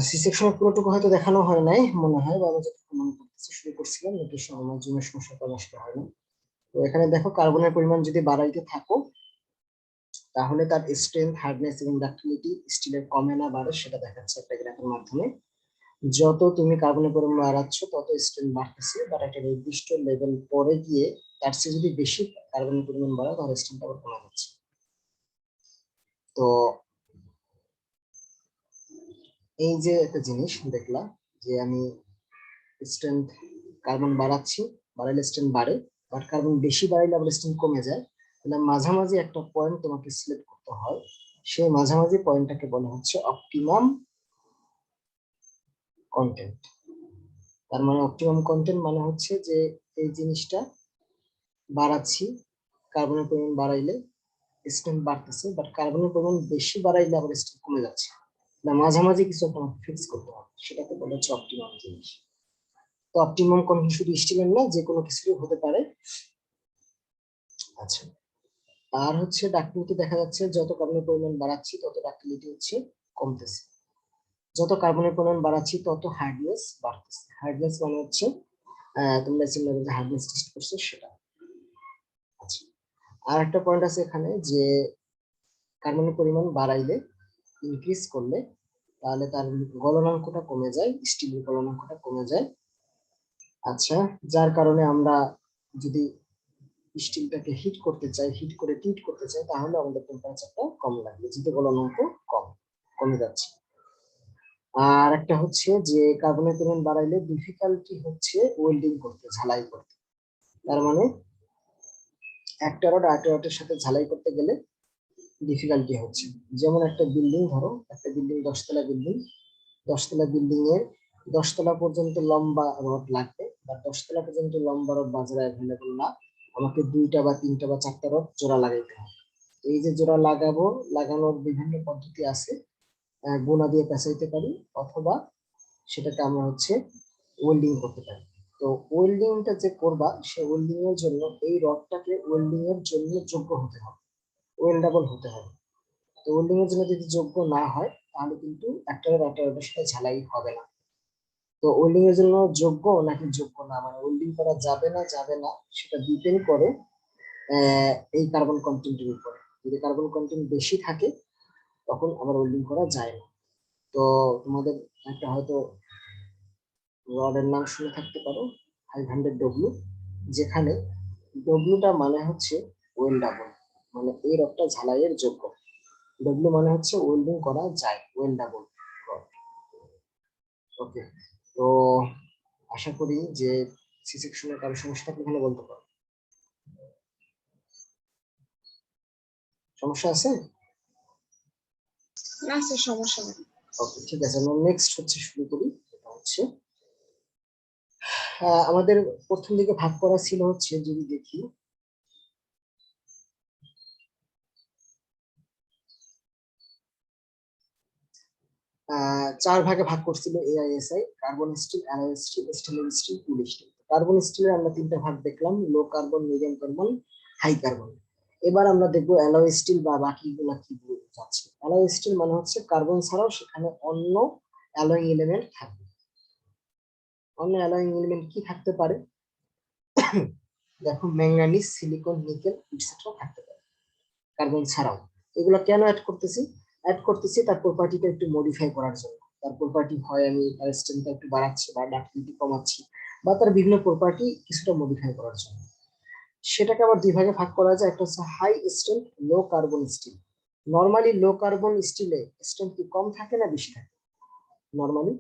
C সেকশনের পুরোটুকু হয়তো দেখানো হয় নাই মনে হয়, বা আমি যতটুকু মনে করতেছি শুরু করছিলাম একটু আমার জন্য সমস্যাটা নষ্ট হয় না। তো এখানে দেখো কার্বনের পরিমাণ যদি বাড়াইতে থাকো তাহলে তার স্ট্রেংথ, হার্ডনেস এবং ডাক্টিলিটি স্টিলের কমে না বাড়ে সেটা দেখাচ্ছে একটা গ্রাফের মাধ্যমে। যত তুমি কার্বনের পরিমাণ বাড়াচ্ছ তত স্ট্রেংথ বাড়তেছে, বাট একটা নির্দিষ্ট লেভেল পরে গিয়ে তার চেয়ে যদি বেশি কার্বনের পরিমাণ বাড়ায় তাহলে স্ট্রেংথ আবার কমে যাচ্ছে। তো এই যে একটা জিনিস দেখলা যে আমি স্ট্রেংথ কার্বন বাড়াচ্ছি, বাড়াইলে স্ট্রেংথ বাড়ে, বাট কার্বন বেশি বাড়াইলে আবার স্ট্রেংথ কমে যায়। তাহলে মাঝামাঝি একটা পয়েন্ট তোমাকে সিলেক্ট করতে হয়, সেই মাঝামাঝি পয়েন্টটাকে বলা হচ্ছে অপটিমাম কন্টেন্ট। তার মানে অপটিমাম কন্টেন্ট মানে হচ্ছে যে এই জিনিসটা বাড়াচ্ছি, কার্বনের পরিমাণ বাড়াইলে স্ট্রেংথ বাড়তেছে, বাট কার্বনের পরিমাণ বেশি বাড়াইলে আবার স্ট্রেংথ কমে যাচ্ছে। না মাঝামাঝি কিছু একটা ফিক্স করতে হবে, সেটাকে বলা হচ্ছে অপটিমাম জিনিস। তো অপটিমাম কন্টেন্ট শুধু স্টিলের না, যে কোনো কিছুরই হতে পারে। আচ্ছা, আর হচ্ছে ডাক্টিলিটি দেখা যাচ্ছে যত কার্বনের পরিমাণ বাড়াচ্ছি তত ডাক্টিলিটি হচ্ছে কমতেছে, যত কার্বনের পরিমাণ বাড়াচ্ছি তত হার্ডনেস বাড়তেছে। হার্ডনেস মানে হচ্ছে তোমরা চিন্তা যে হার্ডনেস টেস্ট করছো সেটা। আচ্ছা, আর একটা পয়েন্ট আছে এখানে যে কার্বনের পরিমাণ বাড়াইলে, ইনক্রিজ করলে, তাহলে তার গলনাঙ্কটা কমে যায়, স্টিলের গলনাঙ্কটা কমে যায়। আচ্ছা, যার কারণে আমরা যদি স্টিলটাকে হিট করতে চাই, হিট করে ট্রিট করতে চাই, তাহলে আমাদের টেম্পারেচারটা কম লাগবে, যেহেতু গলনাঙ্ক কম কমে যাচ্ছে। আর একটা হচ্ছে যে কার্বনের পরিমাণ বাড়াইলে ডিফিকাল্টি হচ্ছে ওয়েল্ডিং করতে, ঝালাই করতে। তার মানে একটা রড আরেকটা রডের সাথে ঝালাই করতে গেলে ডিফিকাল্টি হচ্ছে। যেমন একটা বিল্ডিং, ধরো একটা বিল্ডিং 10 তলা বিল্ডিং, 10 তলা বিল্ডিং এর 10 তলা পর্যন্ত লম্বা রড লাগবে, বা 10 তলা পর্যন্ত লম্বা রড বাজারে অ্যাভেলেবল না, আমাকে 2টা বা 3টা বা 4টা রড জোড়া লাগাইতে হবে। এই যে জোড়া লাগাবো, লাগানোর বিভিন্ন পদ্ধতি আছে, গুণা দিয়ে পেঁচাইতে পারি, অথবা সেটাকে আমরা হচ্ছে ওয়েল্ডিং করতে পারি। তো ওয়েল্ডিংটা যে করবা, সে ওয়েল্ডিং এর জন্য এই রডটাকে ওয়েল্ডিং এর জন্য যোগ্য হতে হবে, ওয়েল্ডাবল হতে হবে। তো ওয়েল্ডিং এর জন্য যদি যোগ্য না হয় তাহলে কিন্তু একটা রড একটা রডের সাথে ঝালাই হবে না। তো ওয়েল্ডিং এর জন্য যোগ্য নাকি যোগ্য না, মানে ওয়েল্ডিং করা যাবে না যাবে না, সেটা ডিপেন্ড করে এই কার্বন কন্টেন্টের উপরে। যদি কার্বন কন্টেন্ট বেশি থাকে তখন আবার ওয়েল্ডিং করা যায় না। তো তোমাদের একটা হয়তো রডের নাম শুনে থাকতে পারো 500W, যেখানে ডব্লুটা মানে হচ্ছে ওয়েল্ডাবল, মানে এই রডটা ঝালাইয়ের যোগ্য। ডব্লু মানে হচ্ছে ওয়েল্ডিং করা যায়, ওয়েল্ডাবল রড। ওকে, তো আশা করি যে সি সেকশনের কারো সমস্যা থাকলে এখানে বলতে পারো। সমস্যা আছে? না স্যার, সমস্যা নেই। ওকে, ঠিক আছে, আমরা নেক্সট হচ্ছে শুরু করি। এটা হচ্ছে আমাদের প্রথম দিকে ভাগ করা ছিল হচ্ছে, যদি দেখি চার ভাগে ভাগ করছিল AISI: carbon steel, alloy steel, stainless steel, tool steel. Carbon স্টিলের আমরা 3টা ভাগ দেখলাম: low carbon, medium carbon, high carbon. এবার আমরা দেখবো অ্যালয় স্টিল বা বাকিগুলা কি যাচ্ছে। অ্যালয় স্টিল মানে হচ্ছে কার্বন ছাড়াও সেখানে অন্য অ্যালয়িং এলিমেন্ট থাকবে। অন্য অ্যালয়িং এলিমেন্ট কি থাকতে পারে? দেখো, ম্যাঙ্গানিজ, সিলিকন, নিকেল ইটসেট্রা থাকতে পারে কার্বন ছাড়াও। এগুলো কেন অ্যাড করতেছি? অ্যাড করতেছি তার প্রপার্টিটা একটু মডিফাই করার জন্য। তার প্রপার্টি হয় আমি তার স্ট্রেংথটা একটু বাড়াচ্ছি বা ডাক্টিলিটি কমাচ্ছি, বা তার বিভিন্ন প্রপার্টি কিছুটা মডিফাই করার জন্য। সেটাকে আবার দুই ভাগে ভাগ করা যায়, একটা হচ্ছে high strength, low carbon steel. Normally low carbon স্টিলে স্ট্রেংথ কি কম থাকে না বেশি থাকে? নরমালি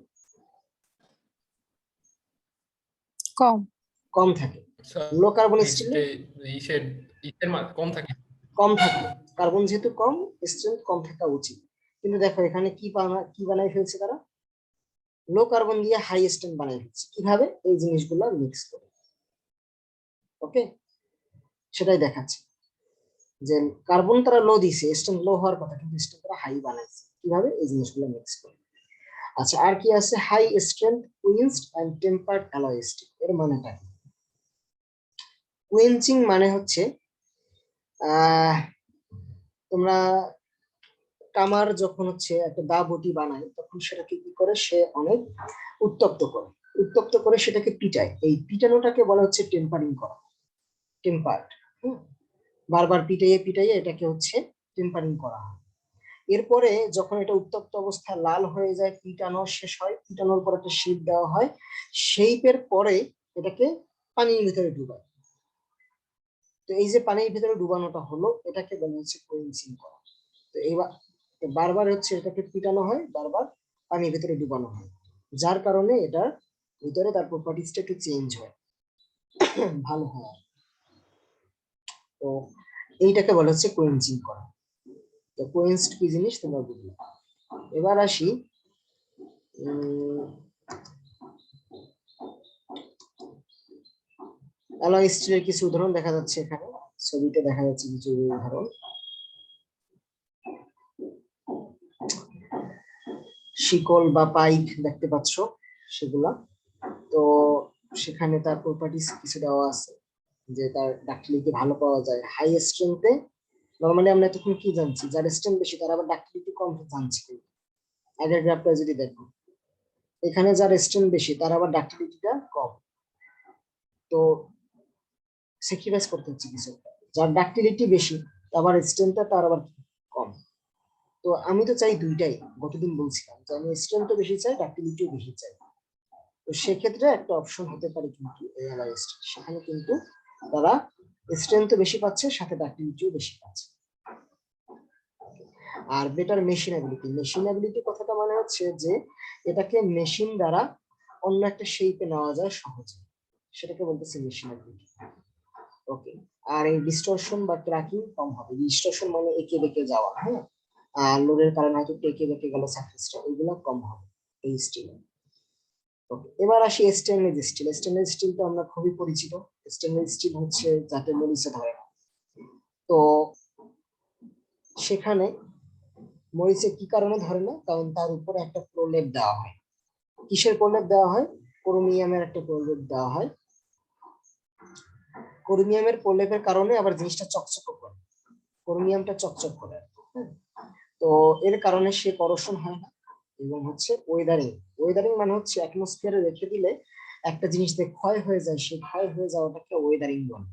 কম। কম থাকে। আচ্ছা, লো কার্বন স্টিলে ইসের ইসের মান কম থাকে। কম থাকে, কার্বন যেহেতু কম, স্ট্রেংথ কম থাকা উচিত। কিন্তু দেখো এখানে কি বানাই ফেলছে তারা, লো কার্বন দিয়ে হাই স্ট্রেংথ বানাই ফেলছে। কিভাবে? এই জিনিসগুলো মিক্স করে। ওকে, সেটাই দেখাচ্ছে যে কার্বন তারা লো দিছে, স্ট্রেংথ লো হওয়ার কথা, কিন্তু স্ট্রেংথ তারা হাই বানাইছে। কিভাবে? এই জিনিসগুলো মিক্স করে। আচ্ছা, আর কি আছে? High strength quenched and tempered alloy steel. এর মানেটা কি? কুইঞ্চিং মানে হচ্ছে তোমরা কামার যখন হচ্ছে একটা দা বটি বানায় তখন সেটাকে কি করে, সে অনেক উত্তপ্ত করে, উত্তপ্ত করে সেটাকে পিটায়। এই পিটানোটাকে বলা হচ্ছে টেম্পারিং করা, টেম্পার্ড। বারবার পিটাইয়ে পিটাইয়ে এটাকে হচ্ছে টেম্পারিং করা হয়। এরপরে যখন এটা উত্তপ্ত অবস্থায় লাল হয়ে যায়, পিটানো শেষ হয়, পিটানোর পর একটা শেপ দেওয়া হয়, শেপের পরে এটাকে পানির ভিতরে ডুবায়। তো এই যে পানির ভিতরে ডুবানোটা হলো, এটাকে বলা হচ্ছে কোয়েঞ্চিং করা। তো এইবার বারবার হচ্ছে এটাকে পিটানো হয়, বারবার পানির ভিতরে ডুবানো হয়, যার কারণে এটার ভিতরে তার প্রপার্টিসটা একটু চেঞ্জ হয়, ভালো হয়। তো এইটাকে বলা হচ্ছে কোয়েঞ্চিং করা। তো কোয়েন্সড কি জিনিস তোমরা বুঝলে। এবার আসি অ্যালয় স্টিলের কিছু উদাহরণ দেখা যাচ্ছে এখানে, ছবিতে দেখা যাচ্ছে কিছু উদাহরণ। শিকল বা পাইপ দেখতে পাচ্ছ সেগুলা। তো সেখানে তার প্রপার্টিস কিছু দেওয়া আছে, যে তার ডাক্টিলিটি ভালো পাওয়া যায় হাই স্ট্রেংথে। নরমালি আমরা তখন কি জানছি, যার স্ট্রেংথ বেশি তার আবার ডাক্টিলিটি কম জানছি। আগের গ্রাফটা যদি দেখো, এখানে যার স্ট্রেংথ বেশি তার আবার ডাক্টিলিটিটা কম। তো স্যাক্রিফাইস করতে হচ্ছে কিছু, যার ডাক্টিলিটি বেশি আবার স্ট্রেংথটা তার আবার কম। তো আমি তো চাই দুইটাই, গতদিন বলছিলাম যে আমি স্ট্রেংথও বেশি চাই, ডাক্টিলিটিও বেশি চাই। তো সেক্ষেত্রে একটা অপশন হতে পারে কিন্তু এআইএল স্ট্রেংথ, সেখানে কিন্তু তারা স্ট্রেংথও বেশি পাচ্ছে, সাথে ডাক্টিলিটিও বেশি পাচ্ছে। আর বেটার মেশিনাবিলিটি, মেশিনাবিলিটি কথাটা মানে হচ্ছে যে এটাকে মেশিন দ্বারা অন্য একটা শেপে নেওয়া যায় সহজে, সেটাকে বলতেছে মেশিনাবিলিটি। ওকে। আর এই ডিস্টরশন বা ক্র্যাকিং কম হবে। ডিস্টরশন মানে এঁকে বেঁকে যাওয়া, হ্যাঁ, আর লোডের কারণে হয়তো এঁকে বেঁকে গেল সারফেসটা, এগুলো কম হবে এই স্টিলে। ওকে, এবার আসি স্টেনলেস স্টিল। স্টেনলেস স্টিল তো আমরা খুবই পরিচিত। স্টেনলেস স্টিল হচ্ছে যাতে মরিচে ধরে না। তো সেখানে মরিচে কি কারণে ধরে না, কারণ তার উপরে একটা প্রলেপ দেওয়া হয়। কিসের প্রলেপ দেওয়া হয়? ক্রোমিয়ামের একটা প্রলেপ দেওয়া হয়। ক্রোমিয়ামের প্রলেপের কারণে আবার জিনিসটা চকচক করে, ক্রোমিয়ামটা চকচক করে। তো এর কারণে সে করোশন হয় না। এবং হচ্ছে ওয়েদারিং, ওয়েদারিং মানে হচ্ছে অ্যাটমসফিয়ারে রেখে দিলে একটা জিনিস যে ক্ষয় হয়ে যায়, সেই ক্ষয় হয়ে যাওয়াটাকে ওয়েদারিং বলে।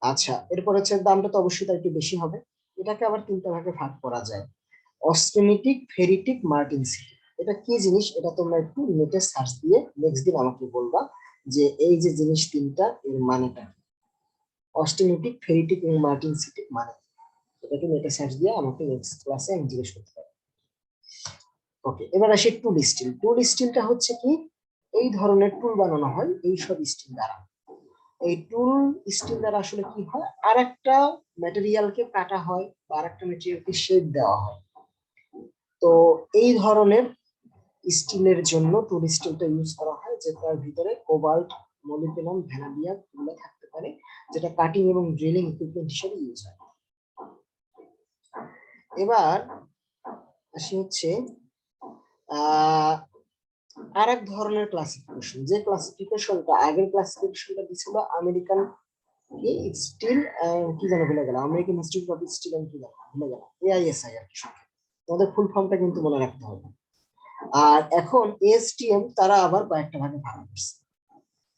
আচ্ছা, এরপর হচ্ছে দামটা তো অবশ্যই তার একটু বেশি হবে। এটাকে আবার তিনটা ভাগে ভাগ করা যায়, অস্টেনিটিক, ফেরিটিক, মার্টিনসিটিক। এটা কি জিনিস, এটা তোমরা একটু নেটে সার্চ দিয়ে নেক্সট দিন আমাকে বলবা যে এই যে জিনিস তিনটা এর মানেটা কি। অস্টেনিটিক, ফেরিটিক এবং মার্টিনসিটিক মানে এটাকে নেটে সার্চ দিয়ে আমাকে নেক্সট ক্লাসে আমি জিজ্ঞেস করতে পারি। ওকে, এবার আসি টুল স্টিল। টুল স্টিলটা হচ্ছে কি, এই ধরনের টুল বানানো হয় এই সব স্টিল দ্বারা। এই টুল স্টিল দ্বারা আসলে কি হয়, আর একটা ম্যাটেরিয়ালকে কাটা হয় বা আর একটা ম্যাটেরিয়ালকে শেপ দেওয়া হয়। তো এই ধরনের স্টিলের জন্য টুল স্টিলটা ইউজ করা হয়, যে তার ভিতরে কোবাল্ট, মলিবডেনাম, ভ্যানাডিয়াম এগুলো থাকতে পারে, যেটা কাটিং এবং ড্রিলিং ইকুইপমেন্ট হিসেবে ইউজ হয়। এবার আসি হচ্ছে আর এক ধরনের ক্লাসিফিকেশন, যে ক্লাসিফিকেশনটা আগের ক্লাসিফিকেশনটা দিছিল আমেরিকান কি স্টিল, কি যেন ভুলে গেল, American institute of Steel and কি যেন ভুলে গেল, এআইএসআই আর কি। তোমাদের ফুল ফর্মটা কিন্তু মনে রাখতে হবে। আর এখন এসটিএম তারা আবার কয়েকটা ভাগে ভাগ করছে।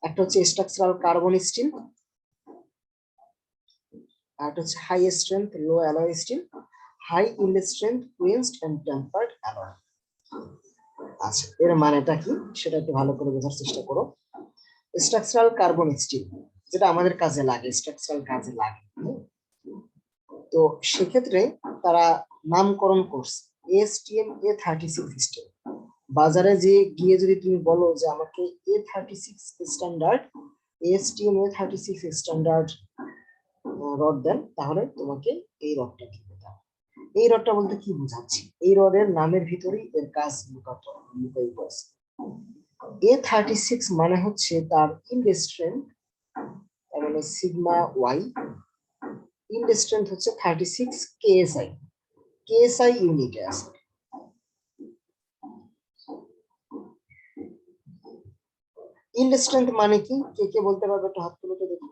একটা হচ্ছে স্ট্রাকচারাল কার্বন স্টিল, আর একটা হচ্ছে high strength low alloy steel, high yield strength quenched and tempered alloy. আচ্ছা, এর মানেটা কি সেটা একটু ভালো করে বোঝার চেষ্টা করো। স্ট্রাকচারাল কার্বন স্টিল যেটা আমাদের কাজে লাগে, স্ট্রাকচারাল কাজে লাগে, তো সেক্ষেত্রে তারা নামকরণ করছে এসটিএম A36 সিস্টেম। বাজারে যে গিয়ে যদি তুমি বলো যে আমাকে A36 standard, ASTM A36 standard rod দেন, তাহলে তোমাকে এই রডটা কিনতে হবে। এই রডটা বলতে কি বোঝাচ্ছি, এই রডের নামের ভিতরেই এর কাজ লুকায়িত আছে। A36 মানে হচ্ছে তার ইল্ড স্ট্রেংথ, তার মানে সিগমা ওয়াই, ইল্ড স্ট্রেংথ হচ্ছে 36 কেএসআই, কেএসআই ইউনিটে আছে। ইল্ড স্ট্রেংথ মানে কি, কে কে বলতে পারবে, একটু হাত তুলে তো দেখি।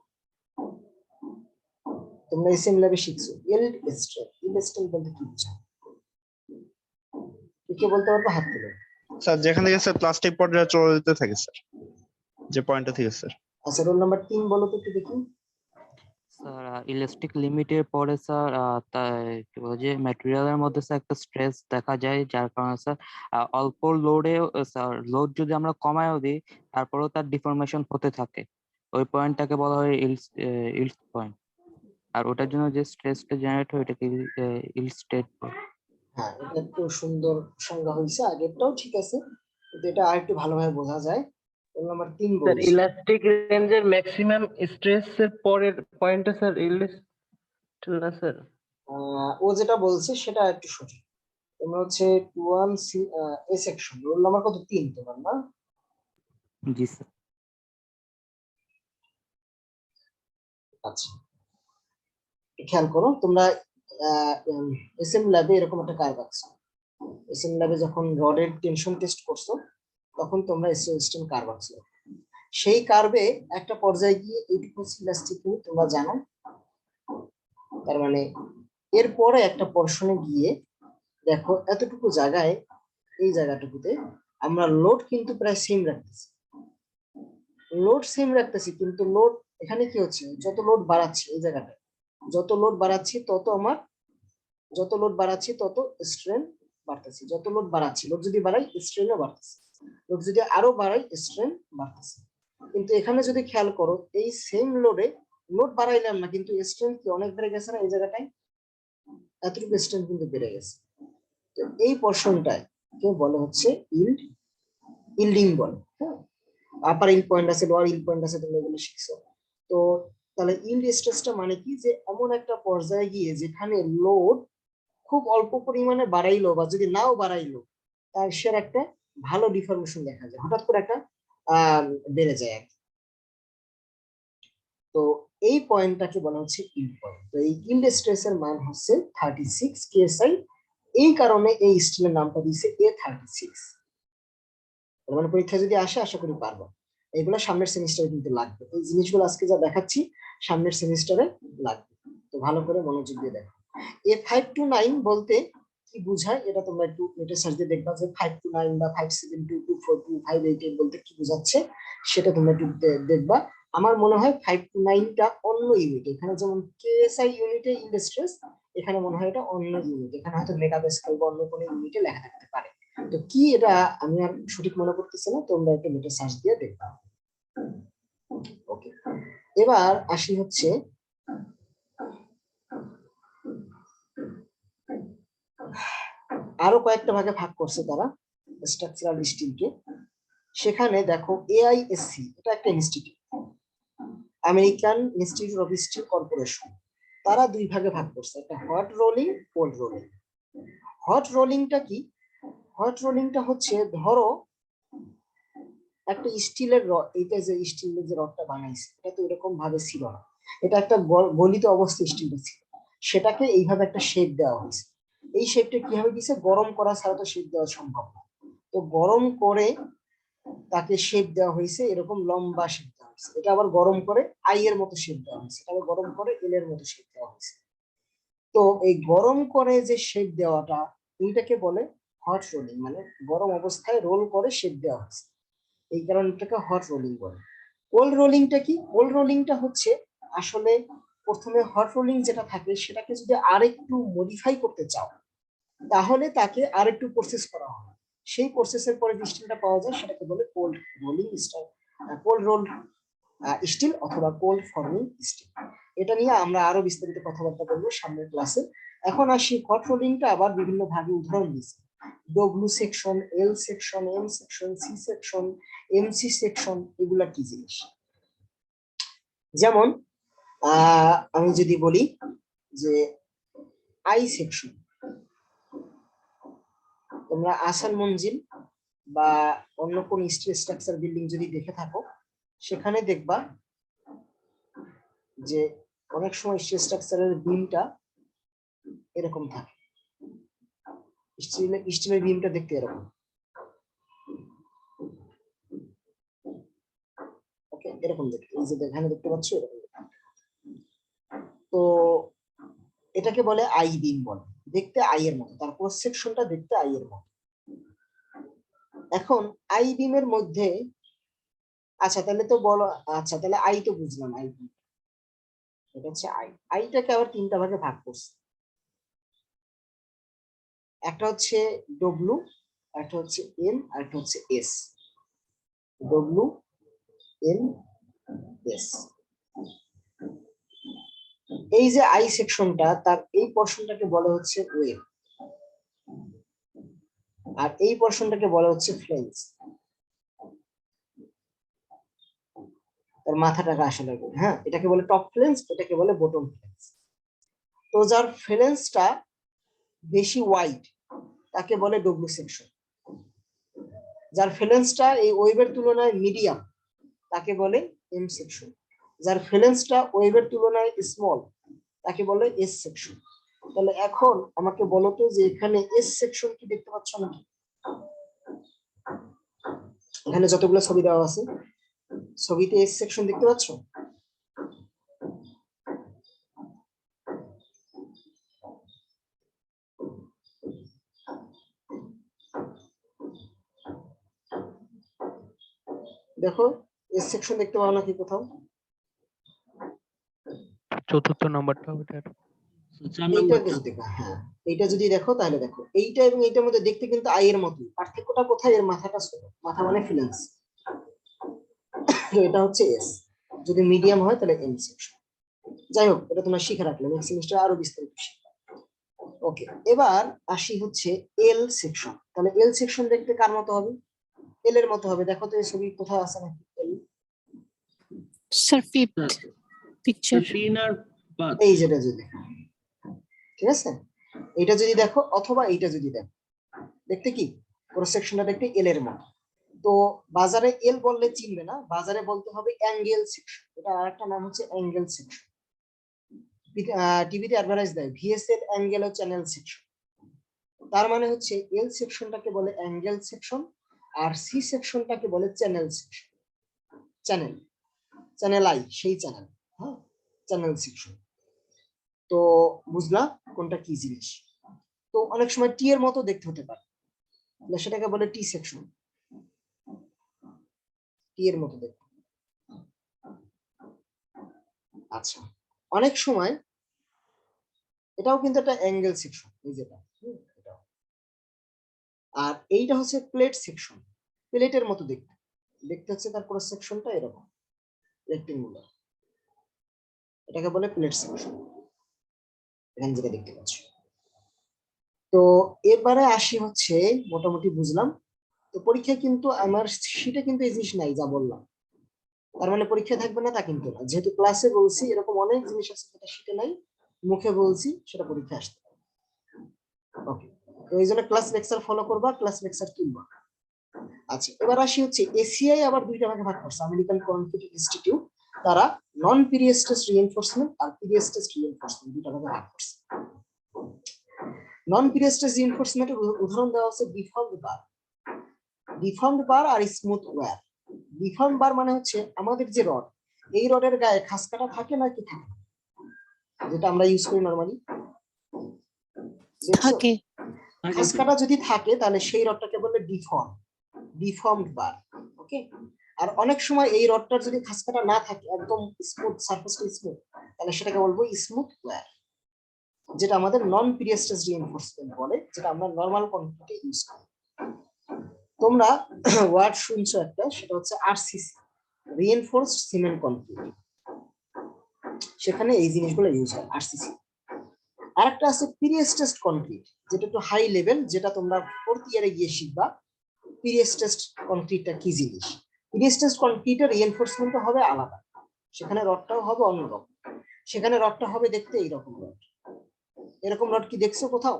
তোমরা এসএম ল্যাবে শিখছো ইল্ড স্ট্রেংথ। ইল্ড স্ট্রেংথ বলতে কি বোঝায়? কে বলতে পারবে হাত তুলে? স্যার যেখান থেকে স্যার প্লাস্টিক পর্যায়ে চলে যেতে থাকে স্যার, যে পয়েন্টটা থেকে স্যার। আচ্ছা, রোল নাম্বার 3 বলো তো একটু দেখি। স্যার ইলাস্টিক লিমিটের পরে স্যার কি বলে যে ম্যাটেরিয়ালের মধ্যে স্যার একটা স্ট্রেস দেখা যায়, যার কারণে স্যার অল্প লোডে স্যার লোড যদি আমরা কমায়ও দিই তারপরেও তার ডিফরমেশন হতে থাকে। ওই পয়েন্টটাকে বলা হয় ইল্ড পয়েন্ট, আর ওটার জন্য যে স্ট্রেসটা জেনারেট হয় ওটাকে ইল্ড স্টেট বলে। হ্যাঁ, এটা একটু সুন্দর সংজ্ঞা হয়েছে, আগেরটাও ঠিক আছে, কিন্তু এটা আর একটু ভালোভাবে বোঝা যায়। রোল নাম্বার 3 স্যার বলছি। ইলাস্টিক রেঞ্জের ম্যাক্সিমাম স্ট্রেস এর পরের পয়েন্টে স্যার ইল্ড না স্যার? ও যেটা বলছে সেটা একটু সঠিক। তোমরা হচ্ছে 21 এ সেকশন, রোল নাম্বার কত? 3 তোমার না? জি স্যার। আচ্ছা, খেয়াল করো তোমরা, এসএম ল্যাবে এরকম একটা কার্ভ আছে। এসএম ল্যাবে যখন রডের টেনশন টেস্ট করছো তখন তোমরা স্টেন কার্ভ আছে, সেই কার্ভে একটা পর্যায়ে গিয়ে এইটুকু ইলাস্টিক তোমরা জানো, তার মানে এরপরে একটা পোরশনে গিয়ে দেখো এতটুকু জায়গায়, এই জায়গাটুকুতে আমরা লোড কিন্তু প্রায় সেম রাখতেছি, কিন্তু লোড এখানে কি হচ্ছে, যত লোড বাড়াচ্ছি এই জায়গাটা, যত লোড বাড়াচ্ছি তত স্ট্রেন বাড়তেছে, যত লোড বাড়াচ্ছি, লোড যদি বাড়াই স্ট্রেনও বাড়তেছে, লোড যদি আরো বাড়াই স্ট্রেন বাড়তেছে। কিন্তু এখানে যদি খেয়াল করো এই সেম লোডে লোড বাড়াইলাম না, কিন্তু স্ট্রেন কি অনেক বেড়ে গেছে না, এই জায়গাটায় এতটুকু স্ট্রেন কিন্তু বেড়ে গেছে। তো এই পোরশনটায় কে বলে হচ্ছে ইল্ডিং বলে। হ্যাঁ, আপার ইল্ড পয়েন্ট আছে, লোয়ার ইল্ড পয়েন্ট আছে, তোমরা এগুলো শিখছো। তো তাহলে ইল্ড স্ট্রেসটা মানে কি, যে এমন একটা পর্যায়ে গিয়ে যেখানে লোড খুব অল্প পরিমাণে বাড়াইলো বা যদি নাও বাড়াইলো তার সে একটা ভালো ডিফরমেশন দেখা যায়, হঠাৎ করে একটা বেড়ে যায় আর কি। তো এই পয়েন্টটাকে বলা হচ্ছে ইল্ড পয়েন্ট। তো এই ইল্ড স্ট্রেস এর মান হচ্ছে 36 কেএসআই, এই কারণে এই স্টিলের নামটা দিয়েছে A36। মানে পরীক্ষা যদি আসে আশা করি পারবো, এগুলো সামনের সেমিস্টারে কিন্তু লাগবে, এই জিনিসগুলো আজকে যা দেখাচ্ছি সামনের সেমিস্টারে লাগবে, তো ভালো করে মনোযোগ দিয়ে দেখো। A529 বলতে কি বোঝায় এটা তোমরা একটু নেটে সার্চ দিয়ে দেখবা, যে 529 বা 572 242 588 বলতে কি বোঝাচ্ছে সেটা তোমরা একটু দেখবা। আমার মনে হয় 529টা অন্য ইউনিট, এখানে যেমন কেএসআই ইউনিটে ইল্ড স্ট্রেস, এখানে মনে হয় এটা অন্য ইউনিট, এখানে হয়তো মেগাপ্যাসকেল বা অন্য কোনো ইউনিটে লেখা থাকতে পারে। তো কি এটা আমি আর সঠিক মনে করতেছি না, তোমরা একটু নেটে সার্চ দিয়ে দেখবা। ওকে, এবার আসি হচ্ছে আরো কয়েকটা ভাগে ভাগ করছে তারা স্ট্রাকচারাল স্টিলকে। সেখানে দেখো AISC, এটা একটা institute, American institute of steel corporation, তারা দুই ভাগে ভাগ করছে, একটা hot rolling, cold rolling. Hot রোলিংটা কি? হট রোলিংটা হচ্ছে ধরো একটা স্টিলের রড, এটা যে স্টিলের যে রডটা বানাইছে এটা তো এরকম ভাবে ছিল না, এটা একটা গলিত অবস্থা স্টিলটা ছিল, সেটাকে এইভাবে একটা শেপ দেওয়া হয়েছে। এই শেপটা কিভাবে দিছে, গরম করা ছাড়া তো শেপ দেওয়া সম্ভব না, তো গরম করে তাকে শেপ দেওয়া হয়েছে, এরকম লম্বা শেপ দেওয়া হয়েছে। এটা আবার গরম করে আই এর মতো শেপ দেওয়া হয়েছে, এটা আবার গরম করে এল এর মতো শেপ দেওয়া হয়েছে। তো এই গরম করে যে শেপ দেওয়াটা এইটাকে বলে হট রোলিং, মানে গরম অবস্থায় রোল করে শেপ দেওয়া হয়েছে, এই কারণে এটাকে হট রোলিং বলে। কোল্ড রোলিংটা কি? কোল্ড রোলিংটা হচ্ছে আসলে প্রথমে হট রোলিং যেটা থাকে সেটাকে যদি আরেকটু মডিফাই করতে চাও তাহলে তাকে আরেকটু প্রসেস করা হয়, সেই প্রসেসের পরে যে স্টিলটা পাওয়া যায় সেটাকে বলে cold rolling style, cold roll steel অথবা কোল্ড ফর্মিং স্টিল। এটা নিয়ে আমরা আরো বিস্তারিত কথাবার্তা বলবো সামনের ক্লাসে। এখন আসি হট রোলিংটা আবার বিভিন্ন ভাগে উদাহরণ দিয়েছে, W section, L section, M section, C section, MC section, এগুলা কি জিনিস? যেমন আমি যদি বলি যে আই সেকশন, তোমরা আসান মঞ্জিল বা অন্য কোন স্টিল স্ট্রাকচার বিল্ডিং যদি দেখে থাকো সেখানে দেখবা যে অনেক সময় স্টিল স্ট্রাকচারের বিমটা এরকম থাকে, স্টিলের বিমটা দেখতে এরকম, ওকে এরকম দেখতে, এই যে এখানে দেখতে পাচ্ছ এরকম। তো এটাকে বলে আই বিম বলে, দেখতে আই এর মতো, তার ক্রস সেকশনটা দেখতে আই এর মতো। এখন আই বিমের মধ্যে, আচ্ছা তাহলে তো বলো, আচ্ছা তাহলে আই তো বুঝলাম, আই বিম এটা হচ্ছে আই। আইটাকে আবার তিনটা ভাগে ভাগ করছে, একটা হচ্ছে ডব্লু, একটা হচ্ছে এন, আর একটা হচ্ছে এস। W, N, S. এই যে আই সেকশনটা, তার এই পোরশনটাকে বলা হচ্ছে ওয়েভ, আর এই পোরশনটাকে বলা হচ্ছে ফ্লেঞ্জ। তার মাথাটাকে আসলে, হ্যাঁ, এটাকে বলে টপ ফ্লেঞ্জ, এটাকে বলে বটম ফ্লেঞ্জ। তো যার ফ্লেঞ্জটা বেশি ওয়াইড তাকে বলে ডব্লু সেকশন, যার ফ্লেঞ্জটা এই ওয়েভের তুলনায় মিডিয়াম তাকে বলে এম সেকশন, যার ফ্লেঞ্জটা ওয়েভের তুলনায় স্মল তাকে বলে এস সেকশন। তাহলে এখন আমাকে বলো তো যে এখানে এস সেকশন কি দেখতে পাচ্ছ নাকি? এখানে যতগুলো ছবি দেওয়া আছে, ছবিতে এস সেকশন দেখতে পাচ্ছ? দেখো এস সেকশন দেখতে পাও নাকি কোথাও? চতুর্থ নাম্বারটা ওটার। এইটা যদি দেখো, হ্যাঁ এইটা যদি দেখো তাহলে দেখো এইটা এবং এইটার মধ্যে দেখতে কিন্তু আই এর মতোই, পার্থক্যটা কোথায়? এর মাথাটা ছোট, মাথা মানে ফ্লেঞ্জ। তো এটা হচ্ছে এস, যদি মিডিয়াম হয় তাহলে এম সেকশন। যাই হোক, এটা তোমরা শিখে রাখলে নেক্সট সেমিস্টার আরো বিস্তারিত শিখবে। ওকে, এবার আসি হচ্ছে এল সেকশন। তাহলে এল সেকশন দেখতে কার মতো হবে? এল এর মতো হবে। দেখো তো এই ছবি কোথাও আছে নাকি এল? Sir fifth picture. এই যেটা যদি দেখো, ঠিক আছে, এটা যদি দেখো অথবা এইটা যদি দেখো, দেখতে কি পুরো সেকশনটা দেখতে এল এর মতো। তো বাজারে এল বললে চিনবে না, বাজারে বলতে হবে অ্যাঙ্গেল সেকশন। এটা আরেকটা নাম হচ্ছে অ্যাঙ্গেল সেকশন। টিভিতে অ্যাডভার্টাইজ দেয় ভিএসএল অ্যাঙ্গেল ও চ্যানেল সেকশন। তার মানে হচ্ছে এল সেকশনটাকে বলে অ্যাঙ্গেল সেকশন, আর সি সেকশনটাকে বলে channel section. Channel, channel I, সেই চ্যানেল, হ্যাঁ, চ্যানেল সেকশন। তো বুঝলা কোনটা কি জিনিস? তো অনেক সময় টি এর মতো দেখতে হতে পারে, সেটাকে বলে টি সেকশন, টি এর মতো দেখতে। আচ্ছা, অনেক সময় এটাও কিন্তু একটা অ্যাঙ্গেল সেকশন, এই যেটা, এটাও। আর এইটা হচ্ছে প্লেট সেকশন, প্লেটের মতো দেখতে, দেখতে হচ্ছে তার পুরো সেকশনটা এরকম রেক্টেঙ্গুলার, এটাকে বলে প্লেট সেকশন, এখানে যেটা দেখতে পাচ্ছ। তো এবারে আসি হচ্ছে, মোটামুটি বুঝলাম। তো পরীক্ষায় কিন্তু আমার শীটে কিন্তু এই জিনিস নাই যা বললাম, তার মানে পরীক্ষা থাকবে না তা কিন্তু না। যেহেতু ক্লাসে বলছি, এরকম অনেক জিনিস আছে যেটা শীটে নাই, মুখে বলছি, সেটা পরীক্ষা আসতে পারে। ওকে, তো এই জন্য ক্লাস লেকচার ফলো করবা, ক্লাস লেকচার কিনবা। আচ্ছা, এবার আসি হচ্ছে এসিআই আবার দুইটা ভাগে ভাগ করছে, আমেরিকান কনক্রিট ইনস্টিটিউট। তারা নন পিরিয়ড টেস্ট রিইনফোর্সমেন্ট আর পিরিয়ড টেস্ট রিইনফোর্সমেন্ট দুইটা ভাগে ভাগ করছে। নন পিরিয়ড টেস্ট রিইনফোর্সমেন্টের উদাহরণ দেওয়া হচ্ছে ডিফর্মড বার, ডিফর্মড বার আর স্মুথ ওয়্যার। ডিফর্মড বার মানে হচ্ছে আমাদের যে রড, এই রডের গায়ে খাসকাটা থাকে না কি থাকে, যেটা আমরা ইউজ করি নরমালি, থাকে। খাসকাটা যদি থাকে তাহলে সেই রডটাকে বলে ডিফর্মড বার। ওকে, আর অনেক সময় এই রডটার যদি খাসকাটা না থাকে, একদম স্মুথ, সারফেসটা স্মুথ, তাহলে সেটাকে বলবো স্মুথ ওয়্যার, যেটা আমাদের নন পিরিয়ড টেস্ট রিইনফোর্সমেন্ট বলে, যেটা আমরা নরমাল কনক্রিটে ইউজ করি। তোমরা ওয়ার্ড শুনছো একটা, সেটা হচ্ছে আরসিসি, রিইনফোর্সড সিমেন্ট কনক্রিট, সেখানে এই জিনিসগুলো ইউজ হয় আরসিসি। আরেকটা আছে পিরিয়ড টেস্ট কনক্রিট, যেটা একটু হাই লেভেল, যেটা তোমরা ফোর্থ ইয়ারে গিয়ে শিখবা পিরিয়ড টেস্ট কনক্রিটটা কি জিনিস। পিরিয়ড টেস্ট কনক্রিটের রিইনফোর্সমেন্টটা হবে আলাদা, সেখানে রডটাও হবে অন্যরকম, সেখানে রডটা হবে দেখতে এইরকম রড। এরকম রড কি দেখছো কোথাও?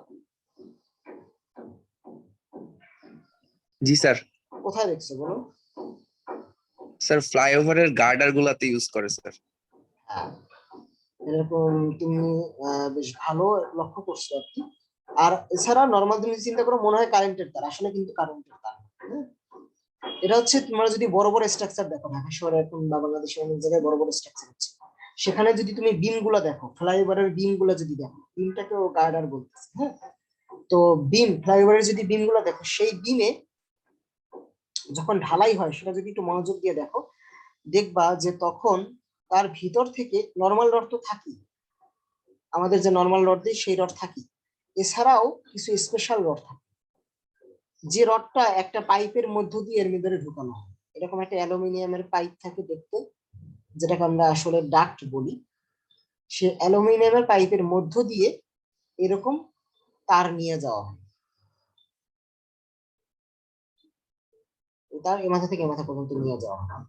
জি স্যার। কোথায় দেখছো বলো? স্যার ফ্লাইওভারের গার্ডার গুলাতে ইউজ করে স্যার। হ্যাঁ, এরকম তুমি বেশ ভালো লক্ষ্য করছো আর কি। আর এছাড়া নর্মাল তুমি চিন্তা করো, মনে হয় কারেন্টের তার, আসলে কিন্তু কারেন্টের তার। এটা হচ্ছে তোমরা যদি বড় বড় স্ট্রাকচার দেখো, ঢাকা শহরে এখন বা বাংলাদেশের অনেক জায়গায় বড় বড় স্ট্রাকচার হচ্ছে, সেখানে যদি তুমি বিম গুলা দেখো, ফ্লাইওভারের বিম গুলা যদি দেখো, বিমটাকেও গার্ডার বলতেছে, হ্যাঁ। তো বিম, ফ্লাইওভারের যদি বিম গুলা দেখো, সেই বিমে যখন ঢালাই হয় সেটা যদি একটু মনোযোগ দিয়ে দেখো, দেখবা যে তখন তার ভিতর থেকে নর্মাল রড তো থাকি, আমাদের যে নর্মাল রড দিয়ে সেই রড থাকি, এছাড়াও কিছু স্পেশাল রড থাকে, যে রডটা একটা পাইপের মধ্য দিয়ে এর ভিতরে ঢুকানো হয়। এরকম একটা অ্যালুমিনিয়ামের পাইপ থাকে দেখতে, যেটাকে আমরা আসলে ডাক্ট বলি। সে অ্যালুমিনিয়ামের পাইপের মধ্য দিয়ে এরকম তার নিয়ে যাওয়া হয়, তার এ মাথা থেকে এ মাথা পর্যন্ত নিয়ে যাওয়া হয়।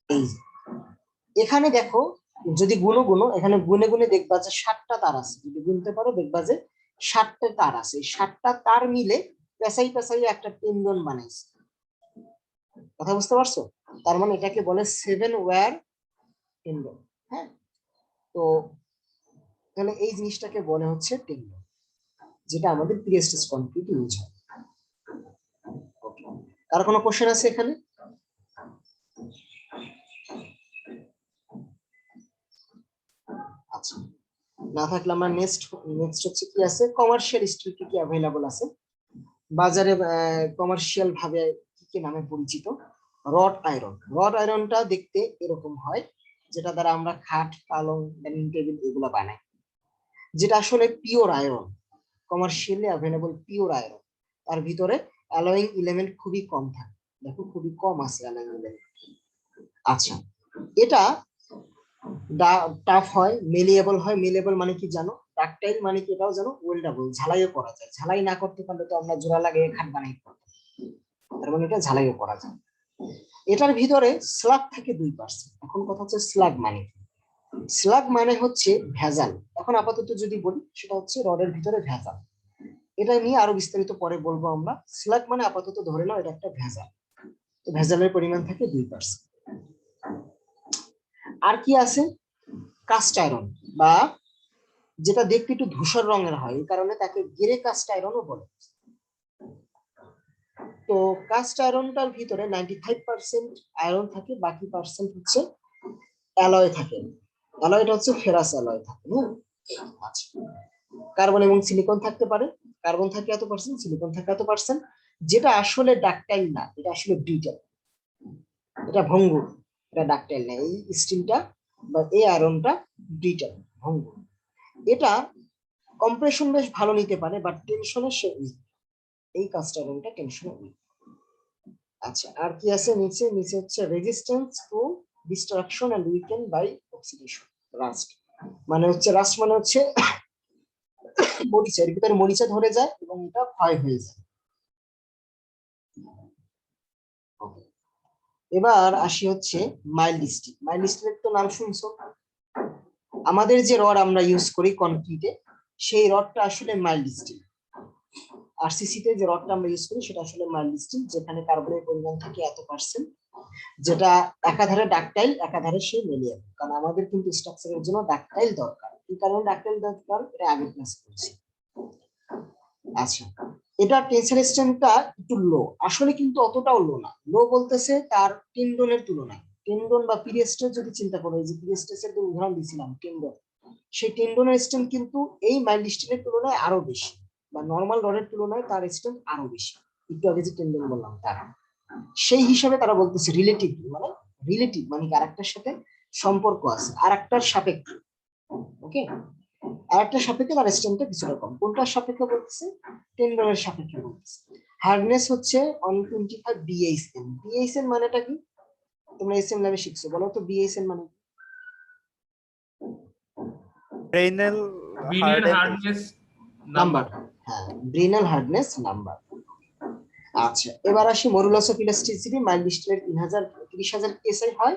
এই যে, এখানে দেখো যদি গুনো এখানে গুনে গুনে দেখবা যে 7টা তার আছে, যদি গুনতে পারো দেখবা যে 7টা তার আছে। এই 7টা তার মিলে পেঁচাই পেঁচাই একটা টেন্ডন বানাইছে। কথা বুঝতে পারছো? তার মানে এটাকে বলে 7 ওয়্যার টেন্ডন। হ্যাঁ, তো তাহলে এই জিনিসটাকে বলে হচ্ছে টেন্ডন, যেটা আমাদের প্রি-স্ট্রেস কংক্রিট ইউজ হয়। ওকে, কার কোনো কোশ্চেন আছে এখানে? আচ্ছা, না থাকলে আমরা নেক্সট হচ্ছে কি আছে, কমার্শিয়াল স্টিল কি কি অ্যাভেলেবল আছে বাজারে, কমার্শিয়াল ভাবে কি কি নামে পরিচিত। রড আয়রন, রড আয়রনটা দেখতে এরকম হয়, যেটা দ্বারা আমরা খাট, পালং, ডাইনিং টেবিল এগুলো বানাই, যেটা আসলে pure iron, commercially available pure iron. তার ভিতরে অ্যালয়িং এলিমেন্ট খুবই কম থাকে, দেখো খুবই কম আছে অ্যালয়িং এলিমেন্ট। আচ্ছা, এটা টাফ হয়, মেলিয়েবল হয়। মেলিয়েবল মানে কি জানো? ডাকটাইল মানে কি এটাও জানো? ওয়েল্ডেবল, ঝালাইও করা যায়। ঝালাই না করতে পারলে তো আমরা জোড়া লাগিয়ে খাট বানাই পারতাম, তার মানে এটা ঝালাইও করা যায়। এটার ভিতরে স্লাগ থাকে 2%। এখন কথা হচ্ছে স্লাগ মানে কি? স্লাগ মানে হচ্ছে ভেজাল। এখন আপাতত যদি বলি সেটা হচ্ছে রডের ভিতরে ভেজাল, এটা নিয়ে আরো বিস্তারিত পরে বলবো আমরা। স্লাগ মানে আপাতত ধরে নাও এটা একটা ভেজাল, তো ভেজালের পরিমাণ থাকে 2%। আর কি আছে? কাস্ট আয়রন, বা যেটা দেখতে একটু ধূসর রঙের হয়, এই কারণে তাকে গ্রে কাস্ট আয়রনও বলে। তো কাস্ট আয়রনটার ভিতরে 95% আয়রন থাকে, বাকি পার্সেন্ট হচ্ছে অ্যালয় থাকে। অ্যালয়টা হচ্ছে ফেরাস অ্যালয় থাকে। আচ্ছা, কার্বন এবং সিলিকন থাকতে পারে। কার্বন থাকে এত পার্সেন্ট, সিলিকন থাকে এত পার্সেন্ট, যেটা আসলে ডাকটাইল না, এটা আসলে ব্রিটেল, এটা ভঙ্গুর, এটা ডাকটাইল না। এই স্টিলটা বা এই আয়রনটা ব্রিটেল, ভঙ্গুর। এটা কম্প্রেশন বেশ ভালো নিতে পারে, বাট টেনশনে সে উইক। এই কাস্ট আয়রনটা টেনশনে উইক। আচ্ছা, আর কি আছে নিচে? নিচে হচ্ছে resistance to destruction and weaken by oxidation. Rust মানে হচ্ছে, রাস্ট মানে হচ্ছে মরিচা, এর ভিতরে মরিচা ধরে যায় এবং এটা ক্ষয় হয়ে যায়। এবার আসি হচ্ছে মাইল্ড স্টিল। মাইল্ড স্টিলের তো নাম শুনছো। আমাদের যে রড আমরা ইউজ করি কনক্রিটে, সেই রডটা আসলে মাইল্ড স্টিল। আরসিসি তে যে রডটা আমরা ইউজ করি সেটা আসলে মাইল্ড স্টিল, যেখানে কার্বনের পরিমাণ থাকে এত পার্সেন্ট, যেটা একাধারে ডাকটাইল, একাধারে সেই মেলিয়েবল। কারণ আমাদের কিন্তু স্ট্রাকচারের জন্য ডাকটাইল দরকার। এই কারণে ডাকটাইল দরকার, এটা আগে ক্লাস করেছি। আচ্ছা, এটা টেনসাইল স্ট্রেংথটা একটু লো, আসলে কিন্তু অতটাও লো না। লো বলতেছে তার টেন্ডনের তুলনায়। টেন্ডন বা পিরিস্ট্রেস যদি চিন্তা করো, এই যে পিরিস্ট্রেসের যে উদাহরণ দিয়েছিলাম টেন্ডন, সেই টেন্ডনের স্ট্রেংথ কিন্তু এই মাইল্ড স্টিলের তুলনায় আরো বেশি, বা নরমাল রডের তুলনায় তার স্ট্রেংথ আরো বেশি। একটু আগে যে টেন্ডন বললাম তার, সেই হিসাবে তারা বলতেছে রিলেটিভ, মানে রিলেটিভ মানে আরেকটার সাথে সম্পর্ক আছে, আরেকটার সাপেক্ষে। ওকে, আরেকটার সাপেক্ষে তার স্ট্রেংথটা কিছুটা কম। কোনটার সাপেক্ষে বলতেছে? টেন্ডনের সাপেক্ষে বলতেছে। হার্ডনেস হচ্ছে 125 বিএইচএন। বিএইচএন মানেটা কি? তোমরা এসএম ল্যাবে শিখছো, বলো তো বিএইচএন মানে? ব্রেনেল বিনিয়ন হার্ডনেস নাম্বার। হ্যাঁ, ব্রেনাল হার্ডনেস নাম্বার। আচ্ছা, এবার আসি মডুলাস অফ ইলাস্টিসিটি। মাইল্ড স্টিলের 30,000 কেএসআই হয়,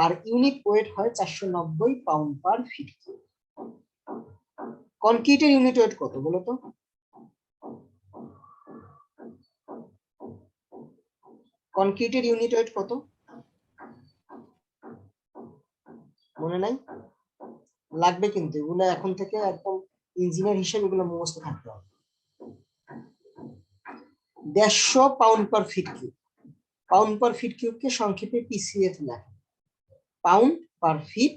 আর ইউনিট ওয়েট হয় 490 পাউন্ড পার ফিট। কনক্রিটের ইউনিট ওয়েট কত বলো তো? কনক্রিটের ইউনিট ওয়েট কত মনে নাই? লাগবে কিন্তু, এগুলো এখন থেকে একদম ইঞ্জিনিয়ার হিসেবে এগুলো মুখস্থ থাকতে হবে। 150 pound per feet cube. Pound per feet কিউবকে সংক্ষেপে পিসিএফ লেখে। Pound per feet,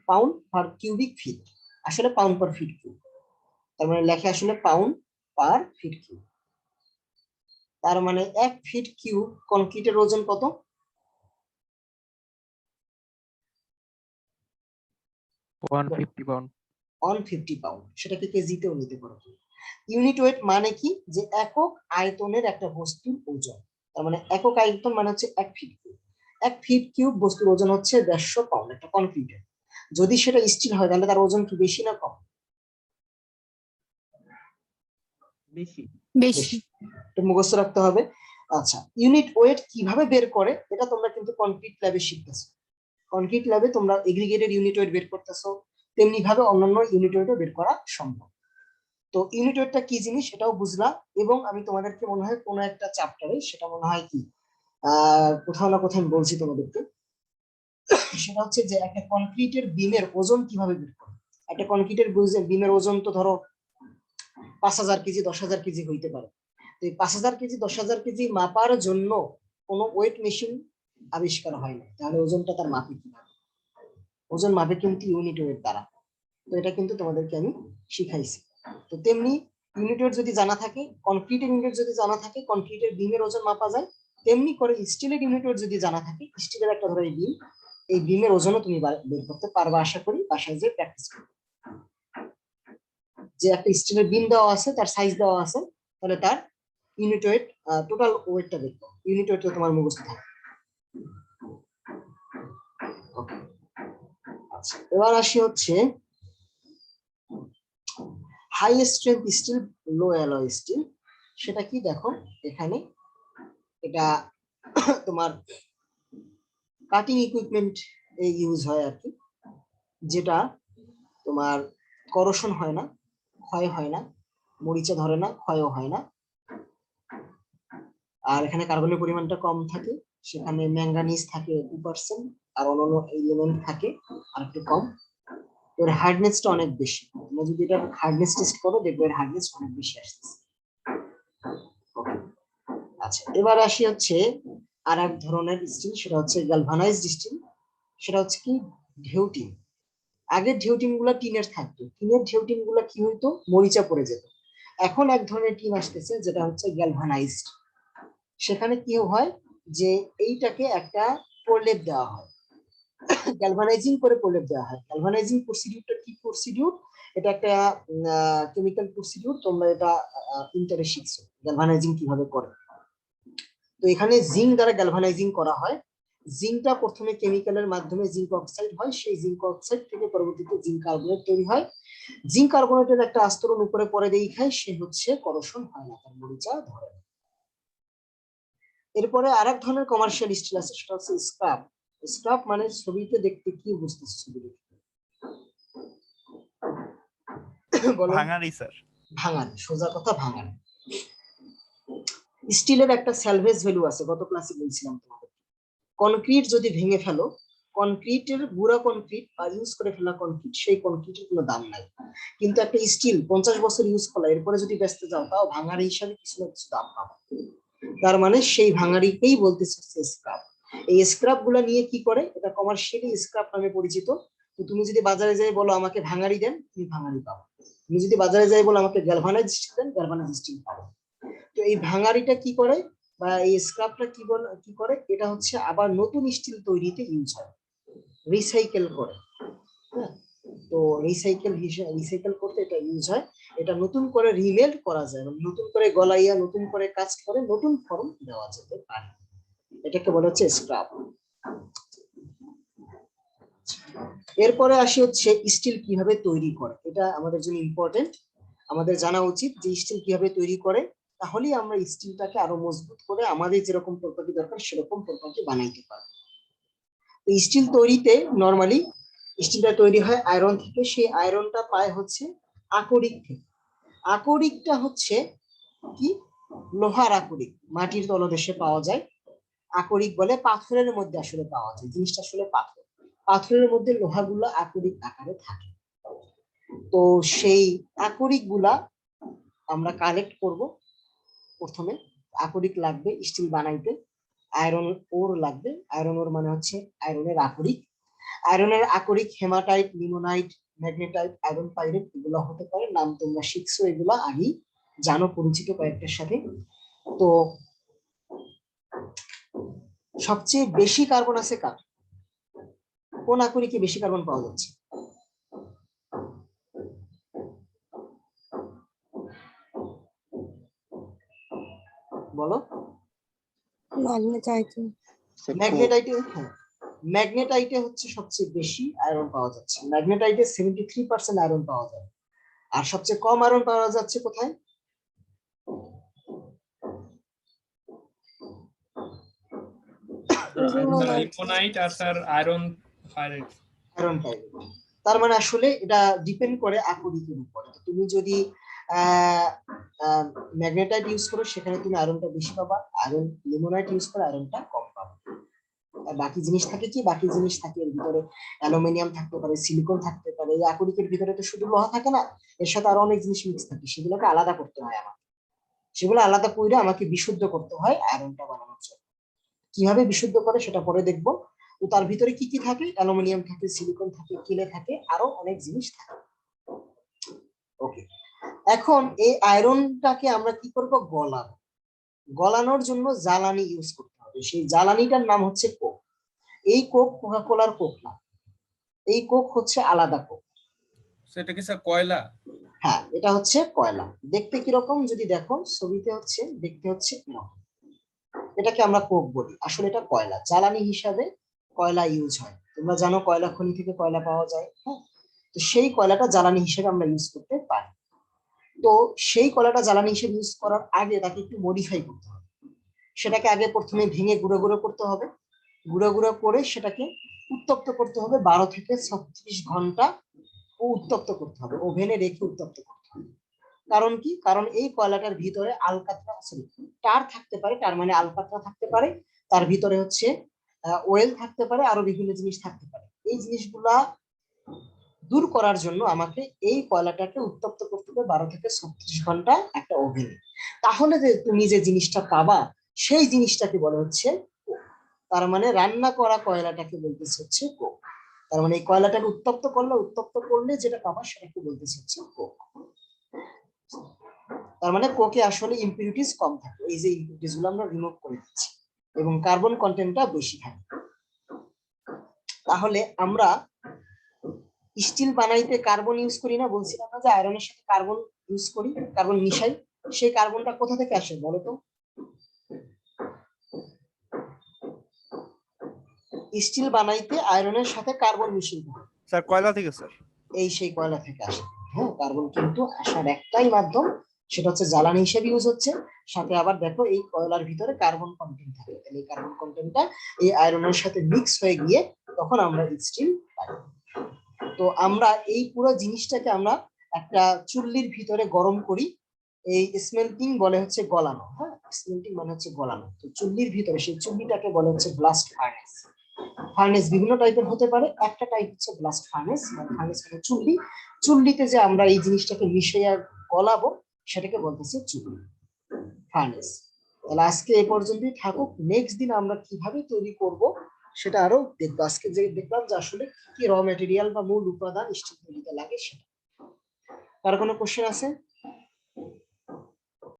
pound per cubic feet, আসলে পাউন্ড পার ফিট কিউব। তার মানে লেখে আসলে পাউন্ড পার ফিট কিউব। তার মানে 1 ফিট কিউব কনক্রিটের ওজন কত? 150 পাউন্ড। 150 পাউন্ড। সেটাকে কেজিতেও নিতে পারো। ইউনিট ওয়েট মানে কি? যে একক আয়তনের একটা বস্তুর ওজন। তার মানে একক আয়তন মানে হচ্ছে 1 ফিট কিউব। 1 ফিট কিউব বস্তুর ওজন হচ্ছে 150 পাউন্ড একটা কনক্রিটের। যদি সেটা স্টিল হয় তাহলে তার ওজন কি বেশি না কম? বেশি। বেশি। এটা মুখস্থ রাখতে হবে। আচ্ছা, ইউনিট ওয়েট কিভাবে বের করে এটা তোমরা কিন্তু কনক্রিট ল্যাবে শিখতেছো। কনক্রিট ল্যাবে তোমরা এগ্রিগেটেড ইউনিট ওয়েট বের করতেছো, তেমনি ভাবে অন্যান্য ইউনিট ওয়েটও বের করা সম্ভব। তো ইউনিট ওয়েটটা কি জিনিস এটাও বুঝলা, এবং আমি তোমাদেরকে মনে হয় কোনো একটা চ্যাপ্টারে সেটা মনে হয় কি কোথাও না কোথাও আমি বলছি তোমাদেরকে, সেটা হচ্ছে যে একটা কনক্রিটের বিমের ওজন কিভাবে বের করে। একটা কনক্রিটের বিমের ওজন তো ধরো 5000 কেজি 10,000 কেজি হইতে পারে। তো এই 5000 কেজি 10,000 কেজি মাপার জন্য কোনো ওয়েট মেশিন আবিষ্কার হয় না, তাহলে ওজনটা তার মাপে কিভাবে? ওজন মাপে কিন্তু ইউনিট ওয়েট দ্বারা। তো এটা কিন্তু তোমাদেরকে আমি শিখাইছি। তো তেমনি ইউনিট ওয়েট যদি জানা থাকে, কনক্রিটের ইউনিট যদি জানা থাকে, কনক্রিটের বিমের ওজন মাপা যায়। তেমনি করে স্টিলের ইউনিট ওয়েট যদি জানা থাকে, স্টিলের একটা ধরো বিম, এই বিমের ওজনও তুমি বের করতে পারবে আশা করি, বাসায় যে প্র্যাকটিস করবে। যে একটা স্টিলের বিম দেওয়া আছে, তার সাইজ দেওয়া আছে, তাহলে তার ইউনিট ওয়েট টোটাল ওয়েটটা দেখো, ইউনিট ওয়েট তোমার মুখস্থ থাকে। আচ্ছা, এবার আসি হচ্ছে হাই স্ট্রেংথ স্টিল, লো অ্যালয় স্টিল। সেটা কি দেখো এখানে, এটা তোমার কাটিং ইকুইপমেন্ট এ ইউজ হয় আর কি, যেটা তোমার করোশন হয় না, ক্ষয় হয় না, মরিচা ধরে না, ক্ষয়ও হয় না, আর এখানে কার্বনের পরিমাণটা কম থাকে। সেখানে ম্যাঙ্গানিজ থাকে 2%, আর অন্যান্য এলিমেন্ট থাকে আর একটু কম। এর হার্ডনেসটা অনেক বেশি। তোমরা যদি এটা হার্ডনেস টেস্ট করো দেখবে এর হার্ডনেস অনেক বেশি আসতেছে। আচ্ছা, এবার আসি হচ্ছে আর এক ধরনের স্টিল, সেটা হচ্ছে গ্যালভানাইজড স্টিল। সেটা হচ্ছে কি ঢেউ টিন। আগের ঢেউ টিন গুলা টিনের থাকতো, টিনের ঢেউ টিন গুলা কি হইতো, মরিচা পড়ে যেত। এখন এক ধরনের টিন আসতেছে যেটা হচ্ছে গ্যালভানাইজড। সেখানে কি হয় যে এইটাকে একটা প্রলেপ দেওয়া হয়, গ্যালভানাইজিং করে প্রলেপ দেওয়া হয়। গ্যালভানাইজিং প্রসিডিউরটা কি প্রসিডিউর? এটা একটা কেমিক্যাল প্রসিডিউর, তোমরা এটা ইন্টারে শিখছো গ্যালভানাইজিং কিভাবে করে। তো এখানে জিঙ্ক দ্বারা গ্যালভানাইজিং করা হয়। জিঙ্কটা প্রথমে কেমিক্যালের মাধ্যমে জিঙ্ক অক্সাইড হয়, সেই জিঙ্ক অক্সাইড থেকে পরবর্তীতে জিঙ্ক কার্বনেট তৈরি হয়। জিঙ্ক কার্বনেটের একটা আস্তরণ উপরে পরে দেখায়, সে হচ্ছে করোশন হয় না, তার মরিচা ধরে না। এরপরে আরেক ধরনের কমার্শিয়াল স্টিল আছে, সেটা হচ্ছে স্ক্রাপ। স্ক্রাপ মানে ছবিতে দেখতে কি বুঝতেছে? ছবি দেখতে বলো। ভাঙারি স্যার। ভাঙারি, সোজা কথা ভাঙারি। স্টিলের একটা স্যালভেজ ভ্যালু আছে, গত ক্লাসে বলছিলাম তোমাদের। কনক্রিট যদি ভেঙে ফেলো, কনক্রিটের গুঁড়া কনক্রিট বা ইউজ করে ফেলা কনক্রিট, সেই কনক্রিটের কোনো দাম নাই। কিন্তু একটা স্টিল 50 বছর ইউজ করা, এরপরে যদি বেচতে যাও তাও ভাঙারি হিসাবে কিছু না কিছু দাম পাবে। তার মানে সেই ভাঙারিকেই বলতেছে স্ক্র্যাপ। এই স্ক্র্যাপ গুলা নিয়ে কি করে, এটা কমার্শিয়ালি স্ক্র্যাপ নামে পরিচিত। তো তুমি যদি বাজারে যাই বলো আমাকে ভাঙারি দেন, তুমি ভাঙারি পাবো। তুমি যদি বাজারে যাই বলো আমাকে গ্যালভানাইজড স্টিল দেন, গ্যালভানাইজড স্টিল পাবো। তো এই ভাঙারিটা কি করে বা এই স্ক্র্যাপটা কি করে, এটা হচ্ছে আবার নতুন স্টিল তৈরিতে ইউজ হয়, রিসাইকেল করে। হ্যাঁ, তো রিসাইকেল করতে এটা ইউজ হয়। এটা নতুন করে রিমেল্ট করা যায়, নতুন করে গলাইয়া নতুন করে কাস্ট করে নতুন ফর্ম দেওয়া যেতে পারে। এটাকে বলা হচ্ছে স্ক্র্যাপ। এরপরে আসি হচ্ছে স্টিল কিভাবে তৈরি করে। এটা আমাদের জন্য ইম্পর্টেন্ট, আমাদের জানা উচিত যে স্টিল কিভাবে তৈরি করে, তাহলেই আমরা স্টিলটাকে আরো মজবুত করে আমাদের যেরকম প্রপার্টি দরকার সেরকম প্রপার্টি বানাইতে পারবো। স্টিল তৈরিতে নরমালি স্টিলটা তৈরি হয় আয়রন থেকে, সেই আয়রনটা পায় হচ্ছে আকরিক থেকে। আকরিকটা হচ্ছে কি, লোহার আকরিক, মাটির তলদেশে পাওয়া যায়। আকরিক বলে পাথরের মধ্যে আসলে পাওয়া যায়, জিনিসটা আসলে পাথর। পাথরের মধ্যে লোহাগুলো আকরিক আকারে থাকে। তো সেই আকরিক গুলা আমরা কালেক্ট করব। প্রথমে আকরিক লাগবে স্টিল বানাইতে, আয়রন ওর লাগবে। আয়রন ওর মানে হচ্ছে আয়রনের আকরিক। আয়রনের আকরিক hematite, limonite, magnetite, iron pirate এগুলো হতে পারে। নাম তোমরা শিখছো, এগুলো আগেই জানো, পরিচিত কয়েকটার সাথে। তো সবচেয়ে বেশি কার্বন আছে কার? কোন আকরিকে বেশি কার্বন পাওয়া যাচ্ছে? বলো। ম্যাগনেটাইট। ম্যাগনেটাইটে, হ্যাঁ, ম্যাগনেটাইটে হচ্ছে সবচেয়ে বেশি আয়রন পাওয়া যাচ্ছে। ম্যাগনেটাইটে 73% আয়রন পাওয়া যায়। আর সবচেয়ে কম আয়রন পাওয়া যাচ্ছে কোথায়? লিমোনাইট আর স্যার আয়রন পাইরেট। আয়রন পাইবে। তার মানে আসলে এটা ডিপেন্ড করে আকরিকের উপরে। তুমি যদি ম্যাগনেটাইট ইউজ করো সেখানে তুমি আয়রনটা বেশি পাবা, আয়রন লিমোনাইট ইউজ করে আয়রনটা কম পাবা। আর বাকি জিনিস থাকে কি? বাকি জিনিস থাকে এর ভিতরে অ্যালুমিনিয়াম থাকতে পারে, সিলিকন থাকতে পারে। এই আকরিকের ভিতরে তো শুধু লোহা থাকে না, এর সাথে আরো অনেক জিনিস মিক্স থাকে, সেগুলোকে আলাদা করতে হয় আমাকে। সেগুলো আলাদা করে আমাকে বিশুদ্ধ করতে হয় আয়রনটা বানানোর জন্য। কিভাবে বিশুদ্ধ করে সেটা পরে দেখবো। তো তার ভিতরে কি কি থাকে? অ্যালুমিনিয়াম থাকে, সিলিকন থাকে, কিলে থাকে, আরো অনেক জিনিস থাকে। ওকে, এখন এই আয়রনটাকে আমরা কি করব? গলাবো। গলানোর জন্য জ্বালানি ইউজ করতে হবে। সেই জ্বালানিটার নাম হচ্ছে কোক। এই কোক কোকা-কোলার কোক না, এই কোক হচ্ছে আলাদা কোক। সেটা কি স্যার কয়লা? হ্যাঁ, এটা হচ্ছে কয়লা। দেখতে কিরকম যদি দেখো ছবিতে, হচ্ছে দেখতে হচ্ছে এরকম। এটাকে আমরা কোক বলি, আসলে এটা কয়লা। জ্বালানি হিসাবে কয়লা ইউজ হয়। তোমরা জানো কয়লা খনি থেকে কয়লা পাওয়া যায়, হ্যাঁ। তো সেই কয়লাটা জ্বালানি হিসেবে আমরা ইউজ করতে পারি। তো সেই কয়লাটা জ্বালানি হিসেবে ইউজ করার আগে তাকে একটু মডিফাই করতে হবে। সেটাকে আগে প্রথমে ভেঙে গুঁড়ো গুঁড়ো করতে হবে। গুঁড়ো গুঁড়ো করে সেটাকে উত্তপ্ত করতে হবে 12 থেকে 36 ঘন্টা উত্তপ্ত করতে হবে, ওভেনে রেখে উত্তপ্ত করতে হবে। কারণ কি? কারণ এই কয়লাটার ভিতরে আলকাতরা, সরি, টার থাকতে পারে। তার মানে আলকাতরা থাকতে পারে, তার ভিতরে হচ্ছে ওয়েল থাকতে পারে, আরো বিভিন্ন জিনিস থাকতে পারে। এই জিনিসগুলা দূর করার জন্য আমাকে এই কয়লাটাকে উত্তপ্ত করতে হবে 12 থেকে 36 ঘন্টা একটা ওভেনে। তাহলে যে তুমি যে জিনিসটা পাবা সেই জিনিসটাকে বলা হচ্ছে কোক। তার মানে রান্না করা কয়লাটাকে বলতেছে হচ্ছে কোক। তার মানে এই কয়লাটাকে উত্তপ্ত করলে যেটা পাবা সেটাকে বলতেছে হচ্ছে কোক। তার মানে কোকে আসলে ইম্পিউরিটিস কম থাকে, এই যে ইম্পিউরিটিস গুলো আমরা রিমুভ করে দিচ্ছি, এবং কার্বন কন্টেন্টটা বেশি থাকে। তাহলে আমরা স্টিল বানাইতে কার্বন ইউজ করি না, বলছিলাম না যে আয়রনের সাথে কার্বন ইউজ করি, কার্বন মিশাই। সেই কার্বনটা কোথা থেকে আসে বলো তো? স্টিল বানাইতে আয়রনের সাথে কার্বন মিশাইতে হয়। স্যার কয়লা থেকে স্যার। এই সেই কয়লা থেকে আসে। হ্যাঁ, কার্বন কিন্তু আসার একটাই মাধ্যম, সেটা হচ্ছে জ্বালানি হিসেবে ইউজ হচ্ছে। সাথে আবার দেখো এই কয়লার ভিতরে কার্বন কন্টেন্ট থাকে, তাহলে এই কার্বন কন্টেন্টটা এই আয়রনের সাথে মিক্স হয়ে গিয়ে তখন আমরা স্টিল পাই। তো আমরা এই পুরো জিনিসটাকে আমরা একটা চুল্লির ভিতরে গরম করি। এই স্মেল্টিং বলে হচ্ছে গলানো। হ্যাঁ, স্মেল্টিং মানে হচ্ছে গলানো। তো চুল্লির ভিতরে, সেই চুল্লিটাকে বলে হচ্ছে ব্লাস্ট ফার্নেস। ফার্নেস বিভিন্ন টাইপের হতে পারে, একটা টাইপ হচ্ছে ব্লাস্ট ফার্নেস। মানে ফার্নেস মানে চুল্লি, চুল্লিতে যে আমরা এই জিনিসটাকে মিশিয়ে গলাবো সেটাকে বলতেছে চুল্লি, ফার্নেস। তাহলে আজকে এই পর্যন্তই থাকুক। নেক্সট দিন আমরা কিভাবে তৈরি করব সেটা আরো দেখবো। আজকে যে দেখলাম যে আসলে কি র মেটেরিয়াল বা মূল উপাদান স্টিল তৈরিতে লাগে সেটা। কার কোনো কোশ্চেন আছে?